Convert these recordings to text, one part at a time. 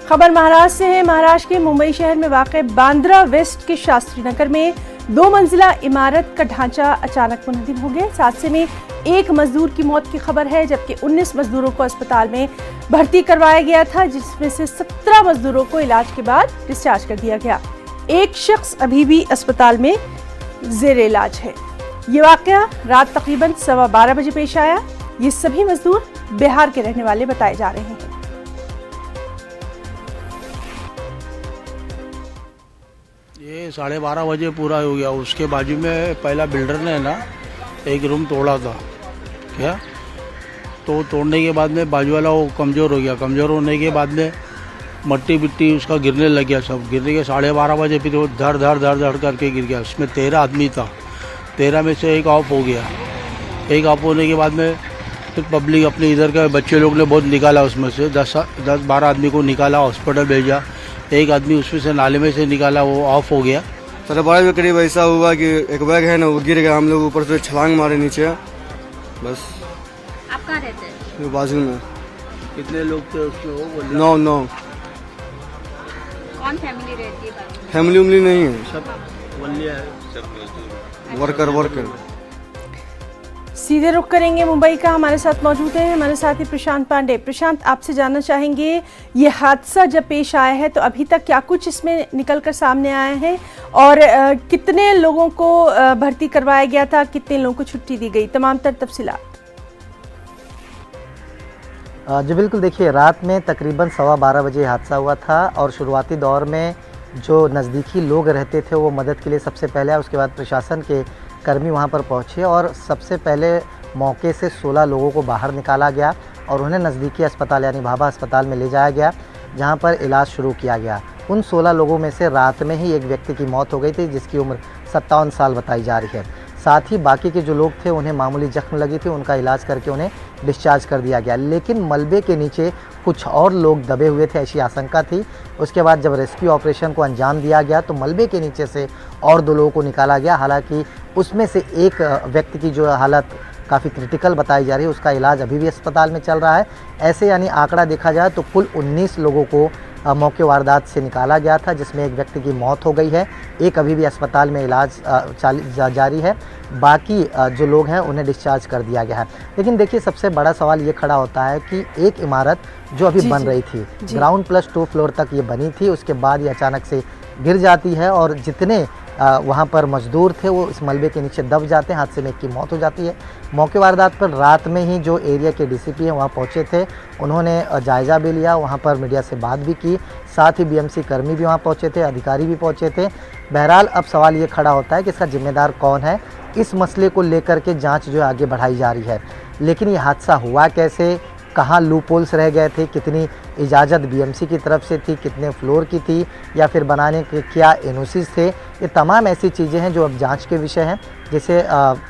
खबर महाराष्ट्र से है। महाराष्ट्र के मुंबई शहर में वाक़ बांद्रा वेस्ट के शास्त्री नगर में 2 मंजिला इमारत का ढांचा अचानक मुनहदिम हो गया। इस हादसे में एक मजदूर की मौत की खबर है, जबकि 19 मजदूरों को अस्पताल में भर्ती करवाया गया था, जिसमें से 17 मजदूरों को इलाज के बाद डिस्चार्ज कर दिया गया। एक शख्स अभी भी अस्पताल में जेर इलाज है। ये वाकया रात तकरीबन 12:15 बजे पेश आया। ये सभी मजदूर बिहार के रहने वाले बताए जा रहे हैं। ये 12:30 बजे पूरा हो गया। उसके बाजू में पहला बिल्डर ने ना एक रूम तोड़ा था क्या, तो तोड़ने के बाद में बाजू वाला वो कमज़ोर हो गया। कमज़ोर होने के बाद में मट्टी बिट्टी उसका गिरने लग गया। सब गिरने के 12:30 बजे फिर वो धड़ धड़ धड़ धड़ करके गिर गया। उसमें 13 आदमी था। 13 में से एक ऑफ हो गया। एक ऑफ होने के बाद में फिर पब्लिक अपने इधर के बच्चे लोग ने बहुत निकाला। उसमें से 10-12 आदमी को निकाला, हॉस्पिटल भेजा। एक आदमी उसमें से नाले में से निकाला, वो ऑफ हो गया। 12:30 के करीब ऐसा हुआ कि एक बैग है ना, वो गिर गया। हम लोग ऊपर से छलांग मारे नीचे। बस। आप कहाँ रहते हैं? बाजू में। कितने लोग थे उसमें? वो 9। कौन फैमिली रहती है बाजू में? फैमिली उमली नहीं है, सब वलिया है, सब मजदूर वर्कर। सीधे रुख करेंगे मुंबई का। हमारे साथ मौजूद हैं हमारे साथी प्रशांत पांडे। प्रशांत, आपसे जानना चाहेंगे, ये हादसा जब पेश आया है तो अभी तक क्या कुछ इसमें निकल कर सामने आया है और कितने लोगों को भर्ती करवाया गया था, कितने लोगों को छुट्टी दी गई, तमाम तर तफसीलात। जी बिल्कुल, देखिए रात में तकरीबन 12:15 बजे हादसा हुआ था और शुरुआती दौर में जो नज़दीकी लोग रहते थे वो मदद के लिए सबसे पहले आए। उसके बाद प्रशासन के कर्मी वहां पर पहुंचे और सबसे पहले मौके से 16 लोगों को बाहर निकाला गया और उन्हें नज़दीकी अस्पताल यानी भाभा अस्पताल में ले जाया गया, जहां पर इलाज शुरू किया गया। उन 16 लोगों में से रात में ही एक व्यक्ति की मौत हो गई थी, जिसकी उम्र 57 साल बताई जा रही है। साथ ही बाकी के जो लोग थे उन्हें मामूली जख्म लगी थी, उनका इलाज करके उन्हें डिस्चार्ज कर दिया गया। लेकिन मलबे के नीचे कुछ और लोग दबे हुए थे, ऐसी आशंका थी। उसके बाद जब रेस्क्यू ऑपरेशन को अंजाम दिया गया तो मलबे के नीचे से और 2 लोगों को निकाला गया। हालांकि उसमें से एक व्यक्ति की जो हालत काफ़ी क्रिटिकल बताई जा रही है, उसका इलाज अभी भी अस्पताल में चल रहा है। ऐसे यानी आंकड़ा देखा जाए तो कुल 19 लोगों को मौके वारदात से निकाला गया था, जिसमें एक व्यक्ति की मौत हो गई है, एक अभी भी अस्पताल में इलाज जारी है। बाकी जो लोग हैं उन्हें डिस्चार्ज कर दिया गया है। लेकिन देखिए सबसे बड़ा सवाल ये खड़ा होता है कि एक इमारत जो अभी बन रही थी, ग्राउंड प्लस 2 फ्लोर तक ये बनी थी, उसके बाद ये अचानक से गिर जाती है और जितने वहाँ पर मजदूर थे वो इस मलबे के नीचे दब जाते हैं। हादसे में एक की मौत हो जाती है। मौके वारदात पर रात में ही जो एरिया के डीसीपी हैं वहाँ पहुँचे थे, उन्होंने जायज़ा भी लिया, वहाँ पर मीडिया से बात भी की। साथ ही बीएमसी कर्मी भी वहाँ पहुँचे थे, अधिकारी भी पहुँचे थे। बहरहाल अब सवाल ये खड़ा होता है कि इसका जिम्मेदार कौन है। इस मसले को लेकर के जाँच जो है आगे बढ़ाई जा रही है। लेकिन ये हादसा हुआ कैसे, कहाँ लूपहोल्स रह गए थे, कितनी इजाज़त बीएमसी की तरफ से थी, कितने फ्लोर की थी, या फिर बनाने के क्या एनओसीज थे, ये तमाम ऐसी चीज़ें हैं जो अब जांच के विषय हैं, जिसे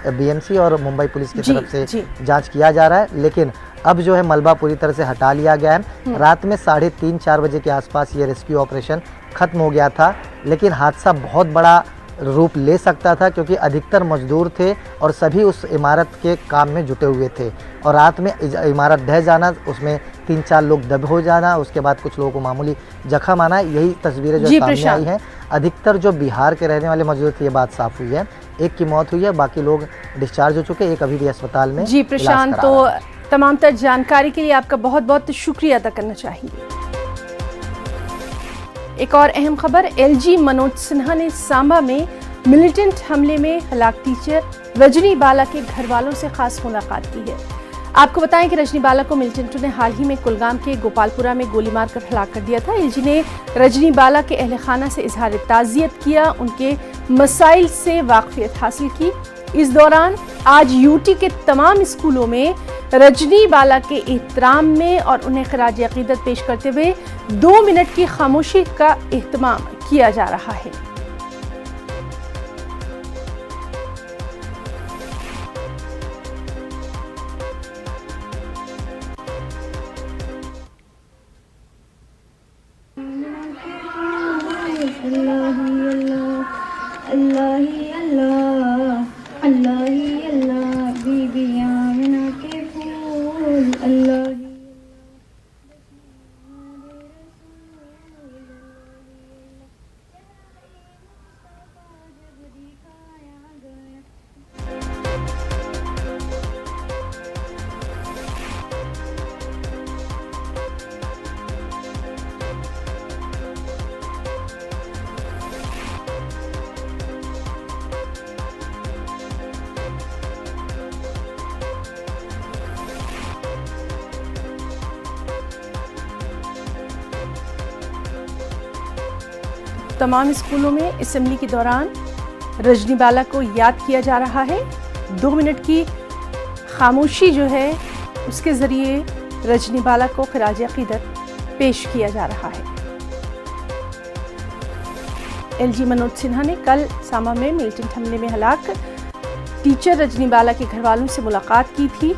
बीएमसी और मुंबई पुलिस की तरफ से जांच किया जा रहा है। लेकिन अब जो है मलबा पूरी तरह से हटा लिया गया है। रात में 3:30-4 बजे के आसपास ये रेस्क्यू ऑपरेशन ख़त्म हो गया था, लेकिन हादसा बहुत बड़ा रूप ले सकता था क्योंकि अधिकतर मजदूर थे और सभी उस इमारत के काम में जुटे हुए थे। और रात में इमारत ढह जाना, उसमें 3-4 लोग दब हो जाना, उसके बाद कुछ लोगों को मामूली जख्म आना, यही तस्वीरें जो सामने आई हैं। अधिकतर जो बिहार के रहने वाले मजदूर थे, ये बात साफ हुई है। एक की मौत हुई है, बाकी लोग डिस्चार्ज हो चुके, एक अभी भी अस्पताल में। जी प्रशांत, तो तमाम तर जानकारी के लिए आपका बहुत बहुत शुक्रिया अदा करना चाहिए। एक और अहम खबर, एलजी मनोज सिन्हा ने सांबा में मिलिटेंट हमले में हलाक टीचर रजनी बाला के घर वालों से खास मुलाकात की है। आपको बताएं कि रजनी बाला को मिलिटेंटों ने हाल ही में कुलगाम के गोपालपुरा में गोली मारकर हलाक कर दिया था। एलजी ने रजनी बाला के अहले खाना से इजहार ताज़ियत किया, उनके मसाइल से वाकफियत हासिल की। इस दौरान आज यूटी के तमाम स्कूलों में रजनी बाला के एहतराम में और उन्हें खराज अकीदत पेश करते हुए 2 मिनट की खामोशी का एहतमाम किया जा रहा है। तमाम स्कूलों में असेंबली के दौरान रजनी बाला को याद किया जा रहा है। 2 मिनट की खामोशी जो है उसके ज़रिए रजनी बाला को खिराज अक़ीदत पेश किया जा रहा है। एलजी मनोज सिन्हा ने कल सांबा में मिलिटेंट हमले में हलाक टीचर रजनी बाला के घर वालों से मुलाकात की थी।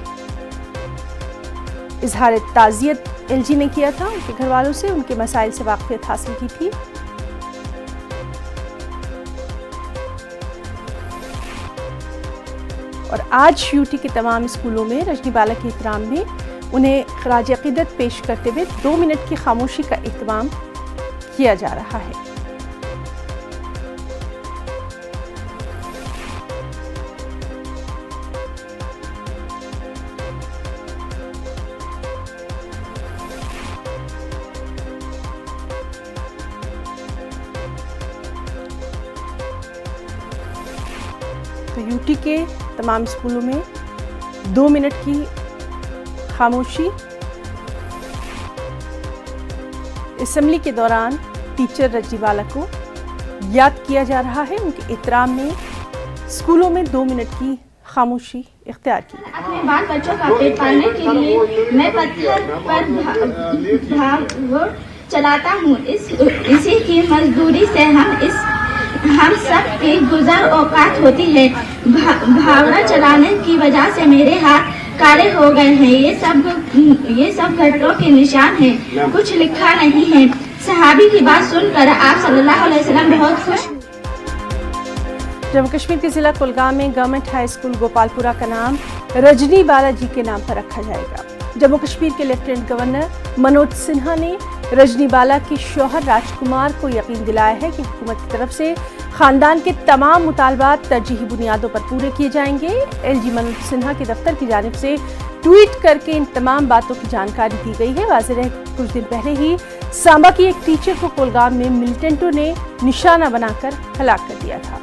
इजहार ताज़ियत एलजी ने किया था, उनके घर वालों से उनके मसाइल से वाक़फ़ियत हासिल की थी। और आज यूटी के तमाम स्कूलों में रजनी बाला के एहतराम में उन्हें खिराज अक़ीदत पेश करते हुए 2 मिनट की खामोशी का एहतमाम किया जा रहा है। तो यूटी के तमाम स्कूलों में 2 मिनट की खामोशी असेंबली के दौरान टीचर रजनी बाला को याद किया जा रहा है। उनके एहतराम में स्कूलों में 2 मिनट की खामोशी इख्तियार की। अपने बाल बच्चों का पेट पालने के लिए मैं पत्थर पर भाग चलाता हूँ। इसी की मजदूरी से हम सब की गुजर औकात होती है। भावना चलाने की वजह से मेरे हाथ काले हो गए हैं। ये सब घटनों के निशान हैं, कुछ लिखा नहीं है। सहाबी की बात सुनकर आप सल्लल्लाहु अलैहि वसल्लम बहुत खुश। जम्मू कश्मीर के जिला कुलगाम में गवर्नमेंट हाई स्कूल गोपालपुरा का नाम रजनी बाला जी के नाम पर रखा जाएगा। जम्मू कश्मीर के लेफ्टिनेंट गवर्नर मनोज सिन्हा ने रजनी बाला के शौहर राजकुमार को यकीन दिलाया है कि हुकूमत की तरफ से खानदान के तमाम मुतालबात तरजीही बुनियादों पर पूरे किए जाएंगे। एलजी मनोज सिन्हा के दफ्तर की जानिब से ट्वीट करके इन तमाम बातों की जानकारी दी गई है। वाज़ेह रहे कुछ दिन पहले ही सांबा की एक टीचर को कोलगाम में मिलिटेंटों ने निशाना बनाकर हलाक कर दिया था।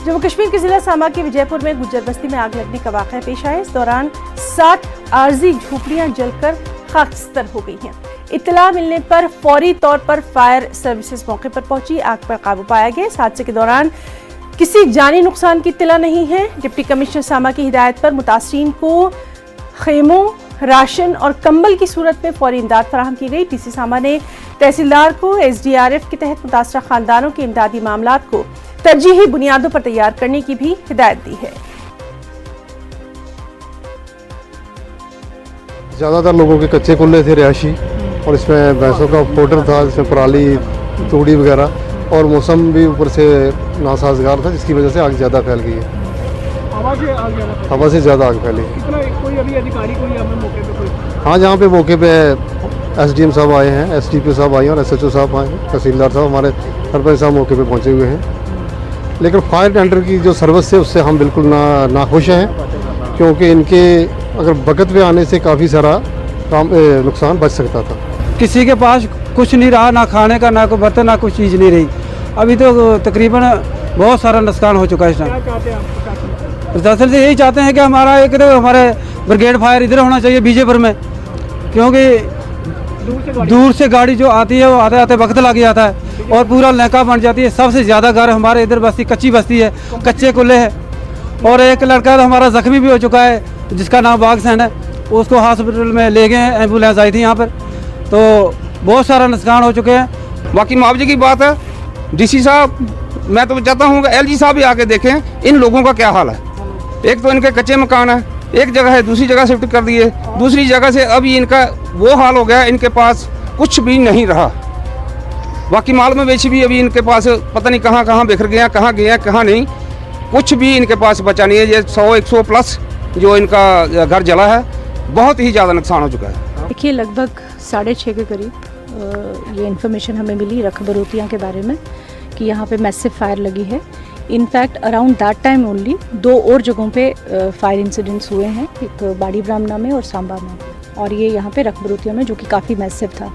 जम्मू कश्मीर के जिला सांबा के विजयपुर में गुज्जर बस्ती में आग लगने का वाक़या पेश आया। इस दौरान 60 आरजी झोपड़ियां जलकर खाकस्तर हो गई हैं। इत्तला मिलने पर फौरी तौर पर फायर सर्विसेज मौके पर पहुंची, आग पर काबू पाया गया। इस हादसे के दौरान किसी जानी नुकसान की इत्तला नहीं है। डिप्टी कमिश्नर सांबा की हिदायत पर मुतासरीन को खेमों, राशन और कंबल की सूरत में फौरी इमदाद फराहम की गई। डीसी सांबा ने तहसीलदार को SDRF के तहत मुतासरा खानदानों के इमदादी मामलात को तरजीही बुनियादों पर तैयार करने की भी हिदायत दी है। ज़्यादातर लोगों के कच्चे कुल्ले थे रिहायशी, और इसमें भैंसों का फोडर था, जिसमें पराली, तूड़ी वगैरह, और मौसम भी ऊपर से नासाजगार था, जिसकी वजह से आग ज़्यादा फैल गई है। हवा से ज़्यादा आग फैली। कोई अभी अधिकारी कोई हमें मौके पे कोई? हाँ, जहाँ पे मौके पे SDM साहब आए हैं, SDPO साहब आए हैं, और SHO साहब आए हैं, तहसीलदार साहब, हमारे सरपंच साहब मौके पे पहुँचे हुए हैं। लेकिन फायर टेंडर की जो सर्विस है उससे हम बिल्कुल नाखुश हैं, क्योंकि इनके अगर वक्त पे आने से काफ़ी सारा नुकसान बच सकता था। किसी के पास कुछ नहीं रहा, ना खाने का, ना कोई बर्तन, ना कुछ चीज़ नहीं रही। अभी तो तकरीबन बहुत सारा नुकसान हो चुका है इस टाइम। प्रशासन से यही चाहते हैं कि हमारा एक हमारे ब्रिगेड फायर इधर होना चाहिए बीजेपुर में, क्योंकि दूर से गाड़ी जो आती है वो आते आते वक्त लग जाता है और पूरा लहका बन जाती है। सबसे ज़्यादा घर हमारे इधर बस्ती कच्ची बस्ती है, कच्चे कुल्ले है। और एक लड़का हमारा ज़ख्मी भी हो चुका है, जिसका नाम बागसैन है, उसको हॉस्पिटल में ले गए हैं, एम्बुलेंस आई थी यहाँ पर। तो बहुत सारा नुकसान हो चुके हैं। बाकी मुआवजे की बात है, DC साहब, मैं तो चाहता हूँ कि LG साहब भी आके देखें इन लोगों का क्या हाल है। एक तो इनके कच्चे मकान है, एक जगह है दूसरी जगह शिफ्ट कर दिए, दूसरी जगह से अभी इनका वो हाल हो गया, इनके पास कुछ भी नहीं रहा। बाकी माल मवेशी भी अभी इनके पास पता नहीं कहाँ कहाँ बिखर गया, कहाँ गया कहाँ नहीं, कुछ भी इनके पास बचा नहीं है। ये 100-100 प्लस जो इनका घर जला है, बहुत ही ज़्यादा नुकसान हो चुका है। देखिए, लगभग 6:30 के करीब ये इन्फॉर्मेशन हमें मिली रखबरोतियाँ के बारे में कि यहाँ पे मैसिव फायर लगी है। In fact around that time only 2 और जगहों पे फायर इंसिडेंट्स हुए हैं, एक बाड़ी ब्राह्मणा में और सांबा में, और ये यहाँ पे रखबरोतिया में, जो कि काफ़ी मैसिव था।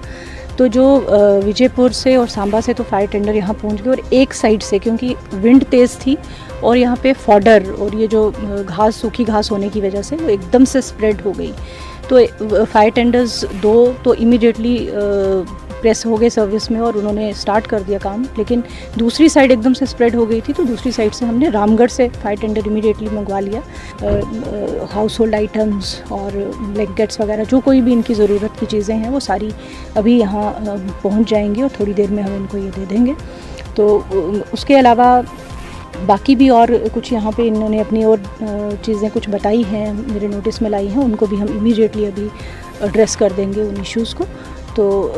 तो जो विजयपुर से और सांबा से तो फायर टेंडर यहाँ पहुँच गए, और एक साइड से क्योंकि विंड तेज़ थी और यहाँ पे फॉडर और ये जो घास, सूखी घास होने की वजह से वो एकदम से स्प्रेड हो गई। तो फायर टेंडर्स 2 तो इमीडिएटली प्रेस हो गए सर्विस में और उन्होंने स्टार्ट कर दिया काम, लेकिन दूसरी साइड एकदम से स्प्रेड हो गई थी, तो दूसरी साइड से हमने रामगढ़ से फायर टेंडर इमीडिएटली मंगवा लिया। हाउस होल्ड आइटम्स और ब्लैंकेट्स वगैरह जो कोई भी इनकी ज़रूरत की चीज़ें हैं वो सारी अभी यहाँ पहुँच जाएंगी और थोड़ी देर में हम इनको ये दे देंगे। तो उसके अलावा बाकी भी और कुछ यहाँ पे इन्होंने अपनी और चीज़ें कुछ बताई हैं, मेरे नोटिस में लाई हैं, उनको भी हम इमीडिएटली अभी एड्रेस कर देंगे उन इश्यूज़ को। तो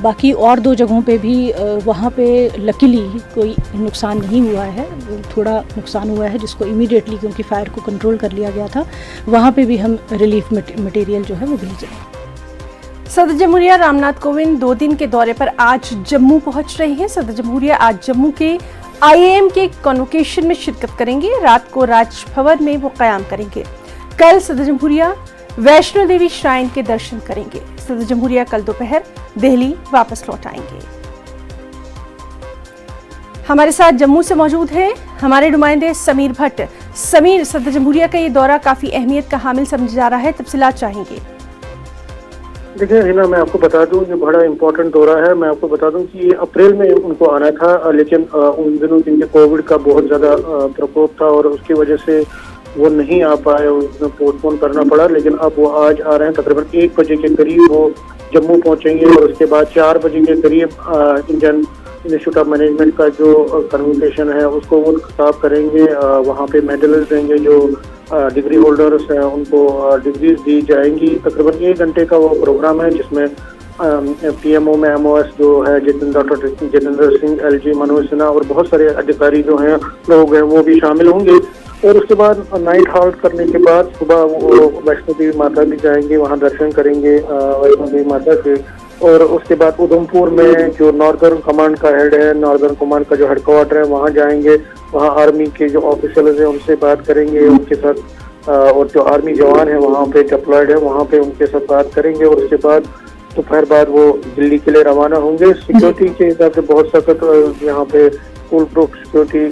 बाकी और 2 जगहों पे भी वहाँ पे लकीली कोई नुकसान नहीं हुआ है, थोड़ा नुकसान हुआ है जिसको इमीडिएटली, क्योंकि फायर को कंट्रोल कर लिया गया था, वहाँ पे भी हम रिलीफ मटेरियल जो है वो भेज रहे हैं। सदर जमहूरिया रामनाथ कोविंद 2 दिन के दौरे पर आज जम्मू पहुंच रहे हैं। सदर जमहूरिया आज जम्मू के IAM के कॉन्वोकेशन में शिरकत करेंगे। रात को राजभवन में वो क़याम करेंगे। कल सदर जमहूरिया वैष्णो देवी श्राइन के दर्शन करेंगे। सदर जमहूरिया कल दोपहर दिल्ली वापस लौट आएंगे। हमारे साथ जम्मू से मौजूद हैं हमारे नुमाइंदे समीर भट्ट। समीर, सदर जमहूरिया का ये दौरा काफी अहमियत का हामिल समझा जा रहा है, तफसीलात चाहेंगे। देखिए हिना, मैं आपको बता दूं ये बड़ा इम्पोर्टेंट दौरा है। मैं आपको बता दूं कि ये अप्रैल में उनको आना था, लेकिन उन दिनों जिनके कोविड का बहुत ज़्यादा प्रकोप था और उसकी वजह से वो नहीं आ पाए, उसमें पोस्टपोन करना पड़ा। लेकिन अब वो आज आ रहे हैं, तकरीबन 1 बजे के करीब वो जम्मू पहुंचेंगे और उसके बाद 4 बजे के करीब इंडियन इंस्टीट्यूट ऑफ मैनेजमेंट का जो कन्वोकेशन है उसको वो खिताब करेंगे। वहाँ पे मेडल्स देंगे, जो डिग्री होल्डर्स हैं उनको डिग्रीज दी जाएंगी। तकरीबन 1 घंटे का वो प्रोग्राम है जिसमें PMO में MOS जो है डॉक्टर जितेंद्र सिंह, LG मनोज सिन्हा और बहुत सारे अधिकारी जो हैं लोग हैं वो भी शामिल होंगे। और उसके बाद नाइट हॉल्ट करने के बाद सुबह वो वैष्णो देवी माता भी जाएंगे, वहाँ दर्शन करेंगे वैष्णो देवी माता के। और उसके बाद उधमपुर में जो नॉर्दर्न कमांड का हेड है, नॉर्दर्न कमांड का जो हेडक्वार्टर है वहाँ जाएंगे। वहाँ आर्मी के जो ऑफिसर्स हैं उनसे बात करेंगे, उनके साथ और जो आर्मी जवान है वहाँ पे डिप्लॉयड है वहाँ पे उनके साथ बात करेंगे। और उसके बाद दोपहर बाद वो दिल्ली के लिए रवाना होंगे। सिक्योरिटी के हिसाब से बहुत सख्त यहाँ पे फुल प्रूफ सिक्योरिटी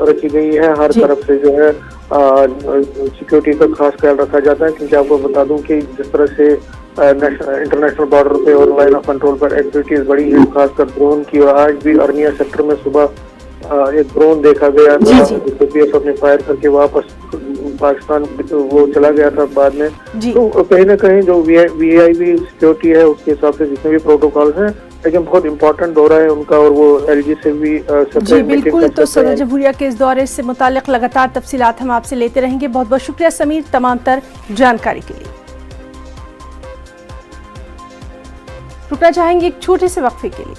रखी गई है। हर तरफ से जो है सिक्योरिटी का खास ख्याल रखा जाता है, क्योंकि आपको बता दूं कि जिस तरह से इंटरनेशनल बॉर्डर पे और लाइन ऑफ कंट्रोल पर एक्टिविटीज बढ़ी है, खासकर ड्रोन की। और आज भी अर्निया सेक्टर में सुबह एक ड्रोन देखा गया था जिसको BSF ने फायर करके वापस पाकिस्तान वो चला गया था बाद में। तो कहीं ना कहीं जो VIV सिक्योरिटी है उसके हिसाब से जितने भी प्रोटोकॉल हैं, लेकिन बहुत इंपॉर्टेंट दौरा है उनका और वो LG से भी जी बिल्कुल। तो सदर जमहूरिया के इस दौरे से मुतालिक लगातार तफसीलात हम आपसे लेते रहेंगे। बहुत बहुत शुक्रिया समीर तमाम तर जानकारी के लिए। रुकना चाहेंगे एक छोटे से वक्फे के लिए।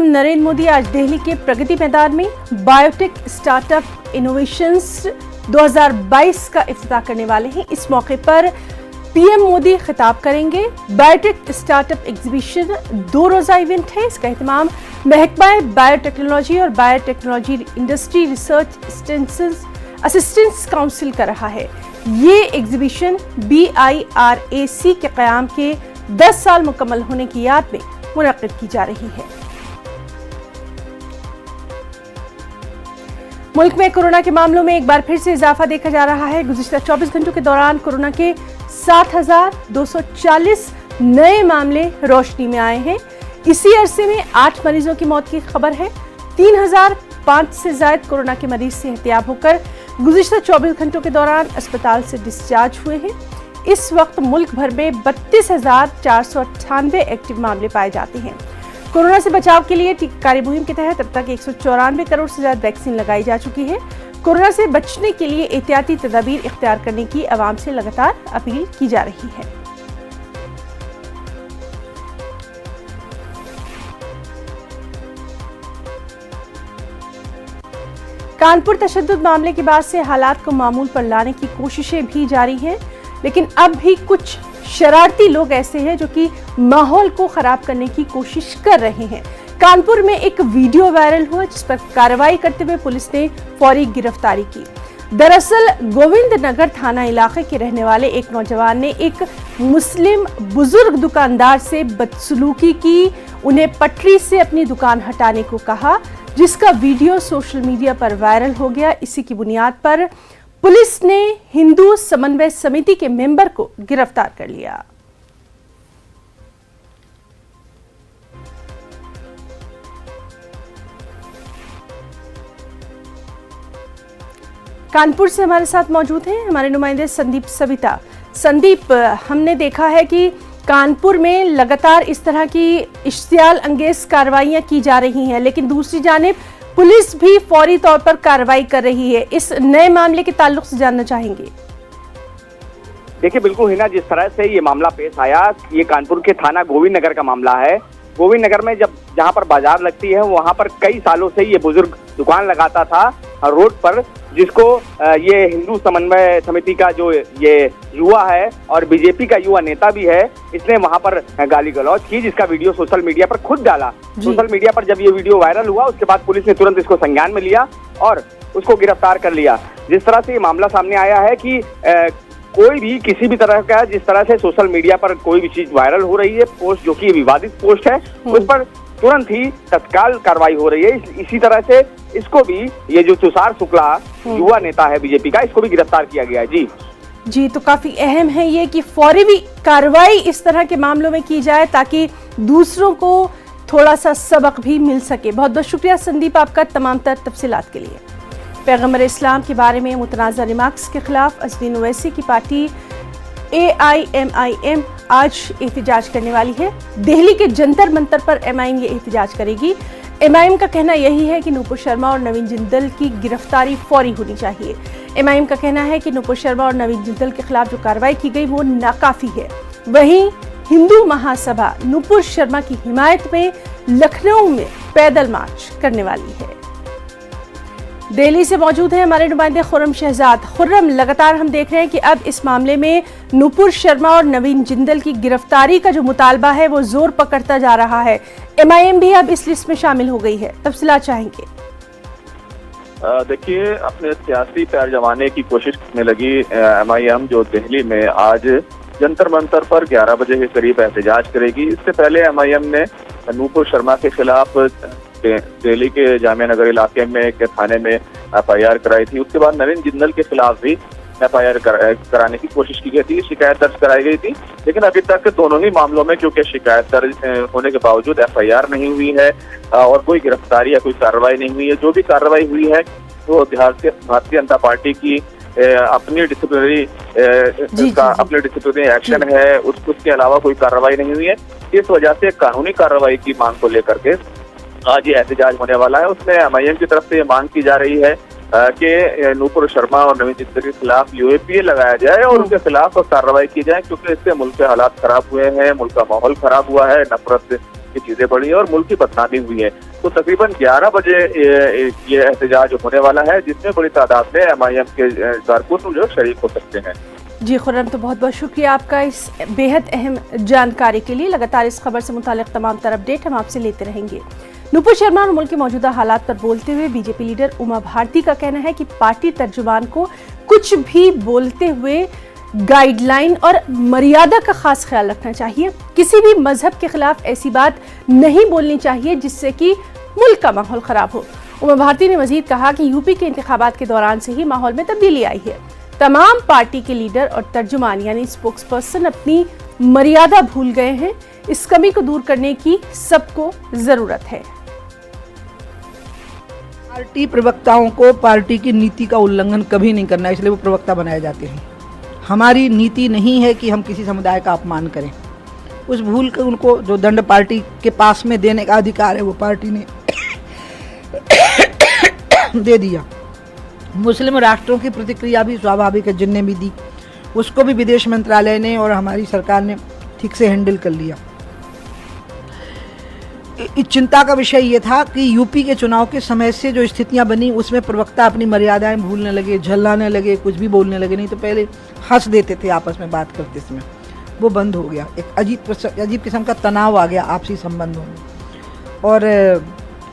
नरेंद्र मोदी आज दिल्ली के प्रगति मैदान में बायोटेक स्टार्टअप इनोवेशंस 2022 का इफ्तिताह करने वाले हैं। इस मौके पर PM मोदी खिताब करेंगे। बायोटेक स्टार्टअप एग्जीबिशन 2 रोज़ा इवेंट है। इसका एहतमाम महकमा बायोटेक्नोलॉजी और biotechnology industry research assistance council कर रहा है। ये एग्जीबिशन BIRAC के क़याम के 10 साल मुकम्मल होने की याद में मुनक़िद की जा रही है। मुल्क में कोरोना के मामलों में एक बार फिर से इजाफा देखा जा रहा है। गुज़िश्ता 24 घंटों के दौरान कोरोना के 7,240 नए मामले रोशनी में आए हैं। इसी अरसे में 8 मरीजों की मौत की खबर है। 3,005 से ज्यादा कोरोना के मरीज सेहतयाब होकर गुज़िश्ता 24 घंटों के दौरान अस्पताल से डिस्चार्ज हुए हैं। इस वक्त मुल्क भर में 32,498 एक्टिव मामले पाए जाते हैं। कोरोना से बचाव के लिए टीकाकरण मुहिम के तहत अब तक 194 करोड़ से ज्यादा वैक्सीन लगाई जा चुकी है। कोरोना से बचने के लिए एहतियाती तदाबीर इख्तियार करने की आवाम से लगातार अपील की जा रही है। कानपुर तशद्दुद मामले के बाद से हालात को मामूल पर लाने की कोशिशें भी जारी हैं, लेकिन अब भी कुछ शरारती लोग ऐसे हैं जो कि माहौल को खराब करने की कोशिश कर रहे हैं। कानपुर में एक वीडियो वायरल हुआ जिस पर कार्रवाई करते हुए पुलिस ने फौरी गिरफ्तारी की। दरअसल गोविंद नगर थाना इलाके के रहने वाले एक नौजवान ने एक मुस्लिम बुजुर्ग दुकानदार से बदसलूकी की, उन्हें पटरी से अपनी दुकान हटाने को कहा, जिसका वीडियो सोशल मीडिया पर वायरल हो गया। इसी की बुनियाद पर पुलिस ने हिंदू समन्वय समिति के मेंबर को गिरफ्तार कर लिया। कानपुर से हमारे साथ मौजूद हैं हमारे नुमाइंदे संदीप सविता। संदीप, हमने देखा है कि कानपुर में लगातार इस तरह की इश्तियाल अंगेज कार्रवाइयां की जा रही हैं, लेकिन दूसरी जानिब पुलिस भी फौरी तौर पर कार्रवाई कर रही है। इस नए मामले के ताल्लुक से जानना चाहेंगे। देखिए बिल्कुल हिना, जिस तरह से ये मामला पेश आया, ये कानपुर के थाना गोविंद नगर का मामला है। गोविंद नगर में जहाँ पर बाजार लगती है वहाँ पर कई सालों से ये बुजुर्ग दुकान लगाता था रोड पर, जिसको ये हिंदू समन्वय समिति का जो ये युवा है और बीजेपी का युवा नेता भी है, इसने वहां पर गाली गलौज की, जिसका वीडियो सोशल मीडिया पर खुद डाला। सोशल मीडिया पर जब ये वीडियो वायरल हुआ उसके बाद पुलिस ने तुरंत इसको संज्ञान में लिया और उसको गिरफ्तार कर लिया। जिस तरह से ये मामला सामने आया है कि कोई भी किसी भी तरह का, जिस तरह से सोशल मीडिया पर कोई भी चीज वायरल हो रही है, पोस्ट जो कि विवादित पोस्ट है, उस पर तुरंत ही तत्काल कार्रवाई हो रही है। इसी तरह से इसको भी, ये जो तुषार शुक्ला युवा नेता है बीजेपी का, इसको भी गिरफ्तार किया गया है। जी, तो काफी अहम है ये कि फौरी भी कार्रवाई इस तरह के मामलों में की जाए ताकि दूसरों को थोड़ा सा सबक भी मिल सके। बहुत बहुत शुक्रिया संदीप आपका तमाम तर तफसीलात के लिए। पैगंबर इस्लाम के बारे में मुतनाज़ा रिमार्क्स के खिलाफ अज़दीन ओवैसी की पार्टी AIMIM आज एहतजाज करने वाली है। दिल्ली के जंतर मंतर पर MIM ये एहतजाज करेगी। MIM का कहना यही है कि नूपुर शर्मा और नवीन जिंदल की गिरफ्तारी फौरी होनी चाहिए। MIM का कहना है कि नूपुर शर्मा और नवीन जिंदल के खिलाफ जो कार्रवाई की गई वो नाकाफी है। वहीं हिंदू महासभा नूपुर शर्मा की हिमायत में लखनऊ में पैदल मार्च करने वाली है। दिल्ली से मौजूद है हमारे नुमाइंदे खुर्रम शहजाद। खुर्रम, लगातार हम देख रहे हैं कि अब इस मामले में नूपुर शर्मा और नवीन जिंदल की गिरफ्तारी का जो मुतालबा है वो जोर पकड़ता जा रहा है। MIM भी अब इस लिस्ट में शामिल हो गई है, तफसीलात चाहेंगे। देखिए, अपने सियासी पैर जमाने की कोशिश करने लगी MIM, जो दिल्ली में आज जंतर मंतर पर 11 बजे के करीब एहतजाज करेगी। इससे पहले MIM ने नूपुर शर्मा के खिलाफ दिल्ली के जामिया नगर इलाके में एक थाने में FIR कराई थी। उसके बाद नवीन जिंदल के खिलाफ भी FIR कराने की कोशिश की गई थी, शिकायत दर्ज कराई गई थी, लेकिन अभी तक दोनों ही मामलों में क्योंकि शिकायत दर्ज होने के बावजूद FIR नहीं हुई है और कोई गिरफ्तारी या कोई कार्रवाई नहीं हुई है। जो भी कार्रवाई हुई है वो भारतीय जनता पार्टी की अपनी डिसिप्लिनरी एक्शन है, उसके अलावा कोई कार्रवाई नहीं हुई है। इस वजह से कानूनी कार्रवाई की मांग को लेकर के आज ये एहतजाज होने वाला है। उसमें MIM की तरफ से ये मांग की जा रही है कि नूपुर शर्मा और नवीन जिंदल के खिलाफ UAPA लगाया जाए और उनके खिलाफ कार्रवाई की जाए, क्योंकि इससे मुल्क के हालात खराब हुए हैं, मुल्क का माहौल खराब हुआ है, नफरत की चीजें बढ़ी है और मुल्क की बदनामी हुई है। तो तकरीबन 11 बजे ये एहतजाज होने वाला है, जिसमें बड़ी तादाद में MIM के कारकुन जो शरीक हो सकते हैं। जी खुर्रम, तो बहुत बहुत शुक्रिया आपका इस बेहद अहम जानकारी के लिए। लगातार इस खबर से मुतालिक तमाम तर अपडेट हम आपसे लेते रहेंगे। नूपुर शर्मा और मुल्क के मौजूदा हालात पर बोलते हुए बीजेपी लीडर उमा भारती का कहना है कि पार्टी तर्जुमान को कुछ भी बोलते हुए गाइडलाइन और मर्यादा का खास ख्याल रखना चाहिए। किसी भी मजहब के खिलाफ ऐसी बात नहीं बोलनी चाहिए जिससे कि मुल्क का माहौल खराब हो। उमा भारती ने मजीद कहा कि यूपी के इंतखाबात के दौरान से ही माहौल में तब्दीली आई है। तमाम पार्टी के लीडर और तर्जुमान यानी स्पोक्स पर्सन अपनी मर्यादा भूल गए हैं। इस कमी को दूर करने की सबको जरूरत है। पार्टी प्रवक्ताओं को पार्टी की नीति का उल्लंघन कभी नहीं करना, इसलिए वो प्रवक्ता बनाए जाते हैं। हमारी नीति नहीं है कि हम किसी समुदाय का अपमान करें। उस भूल के उनको जो दंड पार्टी के पास में देने का अधिकार है वो पार्टी ने दे दिया। मुस्लिम राष्ट्रों की प्रतिक्रिया भी स्वाभाविक है, जिनने भी दी उसको भी विदेश मंत्रालय ने और हमारी सरकार ने ठीक से हैंडल कर लिया। इस चिंता का विषय ये था कि यूपी के चुनाव के समय से जो स्थितियां बनी उसमें प्रवक्ता अपनी मर्यादाएं भूलने लगे, झल्लाने लगे, कुछ भी बोलने लगे। नहीं तो पहले हंस देते थे आपस में बात करते समय, वो बंद हो गया। एक अजीब किस्म का तनाव आ गया आपसी संबंधों में। और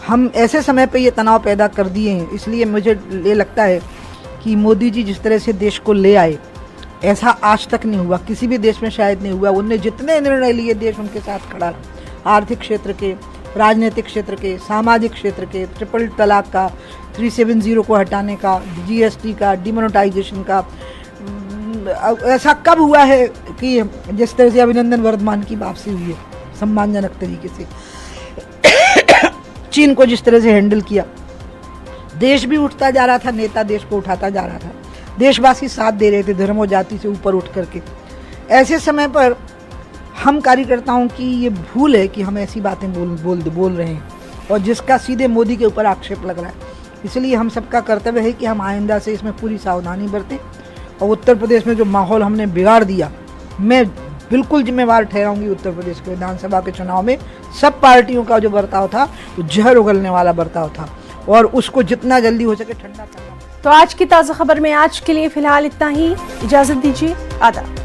हम ऐसे समय पे ये तनाव पैदा कर दिए हैं। इसलिए मुझे ये लगता है कि मोदी जी जिस तरह से देश को ले आए, ऐसा आज तक नहीं हुआ, किसी भी देश में शायद नहीं हुआ। उनने जितने निर्णय लिए देश उनके साथ खड़ा रहा, आर्थिक क्षेत्र के, राजनीतिक क्षेत्र के, सामाजिक क्षेत्र के, ट्रिपल तलाक का, 370 को हटाने का, जीएसटी का, डिमोनेटाइजेशन का। ऐसा कब हुआ है कि जिस तरह से अभिनंदन वर्धमान की वापसी हुई है सम्मानजनक तरीके से, चीन को जिस तरह से हैंडल किया, देश भी उठता जा रहा था, नेता देश को उठाता जा रहा था, देशवासी साथ दे रहे थे धर्म और जाति से ऊपर उठ करके। ऐसे समय पर हम कार्यकर्ताओं की ये भूल है कि हम ऐसी बातें बोल रहे हैं और जिसका सीधे मोदी के ऊपर आक्षेप लग रहा है। इसलिए हम सबका कर्तव्य है कि हम आइंदा से इसमें पूरी सावधानी बरतें। और उत्तर प्रदेश में जो माहौल हमने बिगाड़ दिया, मैं बिल्कुल जिम्मेवार ठहराऊंगी। उत्तर प्रदेश के विधानसभा के चुनाव में सब पार्टियों का जो बर्ताव था वो जहर उगलने वाला बर्ताव था और उसको जितना जल्दी हो सके ठंडा करना। तो आज की ताज़ा खबर में आज के लिए फिलहाल इतना ही। इजाजत दीजिए, आदाब।